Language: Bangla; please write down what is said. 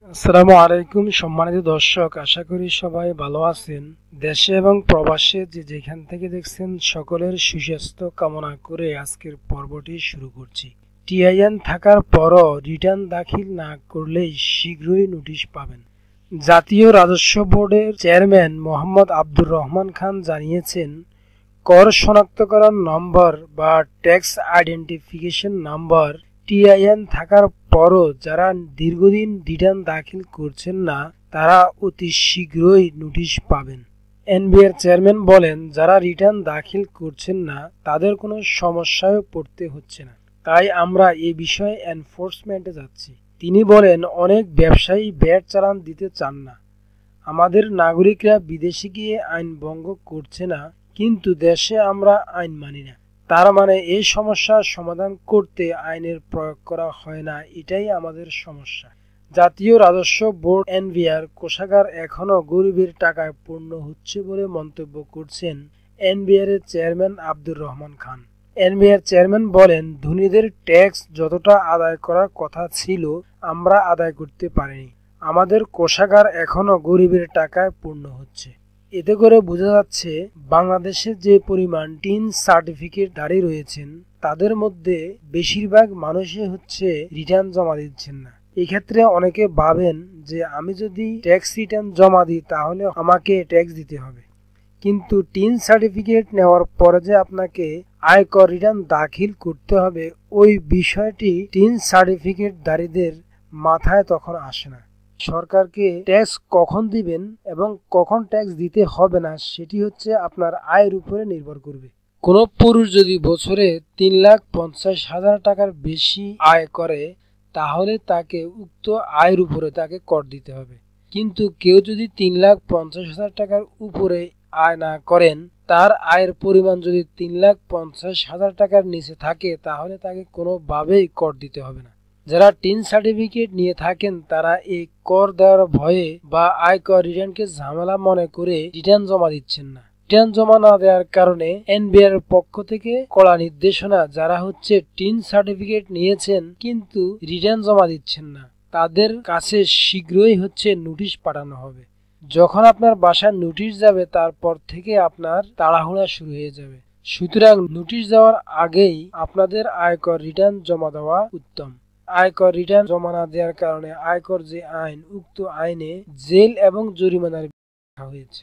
আসসালামু আলাইকুম সম্মানিত দর্শক, আশা করি সবাই ভালো আছেন। দেশে এবং প্রবাসে যে যেখান থেকে দেখছেন সকলের সুস্বাস্থ্য কামনা করে আজকের পর্বটি শুরু করছি। টিআইএন থাকার পরও রিটার্ন দাখিল না করলেই শীঘ্রই নোটিশ পাবেন। জাতীয় রাজস্ব বোর্ডের চেয়ারম্যান মোহাম্মদ আব্দুর রহমান খান জানিয়েছেন, কর শনাক্তকরণ নম্বর বা ট্যাক্স আইডেন্টিফিকেশন নাম্বার টিআইএন থাকার পরও যারা দীর্ঘদিন রিটার্ন দাখিল করছেন না তারা অতি শীঘ্রই নোটিশ পাবেন। এনবিআর চেয়ারম্যান বলেন, যারা রিটার্ন দাখিল করছেন না তাদের কোনো সমস্যায় পড়তে হচ্ছে না, তাই আমরা এ বিষয়ে এনফোর্সমেন্টে যাচ্ছি। তিনি বলেন, অনেক ব্যবসায়ী ভ্যাট চালান দিতে চান না। আমাদের নাগরিকরা বিদেশে গিয়ে আইন ভঙ্গ করছে না, কিন্তু দেশে আমরা আইন মানি না। তার মানে এই সমস্যার সমাধান করতে আইনের প্রয়োগ করা হয় না, এটাই আমাদের সমস্যা। জাতীয় রাজস্ব বোর্ড এনবিআর কোষাগার এখনও গরিবের টাকায় পূর্ণ হচ্ছে বলে মন্তব্য করছেন এনবিআর এর chairman Abdur Rahman Khan. NBR chairman বলেন, ধনীদের ট্যাক্স যতটা আদায় করার কথা ছিল আমরা আদায় করতে পারিনি। আমাদের কোষাগার এখনও গরিবের টাকায় পূর্ণ হচ্ছে। এতে করে বোঝা যাচ্ছে বাংলাদেশে যে পরিমাণ টিন সার্টিফিকেটধারী রয়েছেন তাদের মধ্যে বেশিরভাগ মানুষই হচ্ছে রিটার্ন জমা দিচ্ছেন না। এক্ষেত্রে অনেকে ভাবেন যে আমি যদি ট্যাক্স রিটার্ন জমা দিই তাহলে আমাকে ট্যাক্স দিতে হবে, কিন্তু টিন সার্টিফিকেট নেওয়ার পরে যে আপনাকে আয়কর রিটার্ন দাখিল করতে হবে ওই বিষয়টি টিন সার্টিফিকেটধারীদের মাথায় তখন আসে না। সরকারকে ট্যাক্স কখন দিবেন এবং কখন ট্যাক্স দিতে হবে না সেটি হচ্ছে আপনার আয়ের উপরে নির্ভর করবে। কোনো পুরুষ যদি বছরে 3,50,000 টাকার বেশি আয় করে তাহলে তাকে উক্ত আয়ের উপরে তাকে কর দিতে হবে, কিন্তু কেউ যদি 3,50,000 টাকার উপরে আয় না করেন, তার আয়ের পরিমাণ যদি 3,50,000 টাকার নিচে থাকে তাহলে তাকে কোনোভাবেই কর দিতে হবে না। যারা টিন সার্টিফিকেট নিয়ে থাকেন তারা এই কর দেওয়ার ভয়ে বা আয়কর রিটার্নকে ঝামেলা মনে করে রিটার্ন জমা দিচ্ছেন না। রিটার্ন জমা না দেওয়ার কারণে এনবিআর এর পক্ষ থেকে কড়া নির্দেশনা, যারা হচ্ছে টিন সার্টিফিকেট নিয়েছেন কিন্তু রিটার্ন জমা দিচ্ছেন না তাদের কাছে শীঘ্রই হচ্ছে নোটিশ পাঠানো হবে। যখন আপনার বাসায় নোটিশ যাবে তারপর থেকে আপনার তাড়াহুড়া শুরু হয়ে যাবে। সুতরাং নোটিশ দেওয়ার আগেই আপনাদের আয়কর রিটার্ন জমা দেওয়া উত্তম। আয়কর রিটার্ন জমা না দেওয়ার কারণে আয়কর যে আইন, উক্ত আইনে জেল এবং জরিমানার রাখা হয়েছে।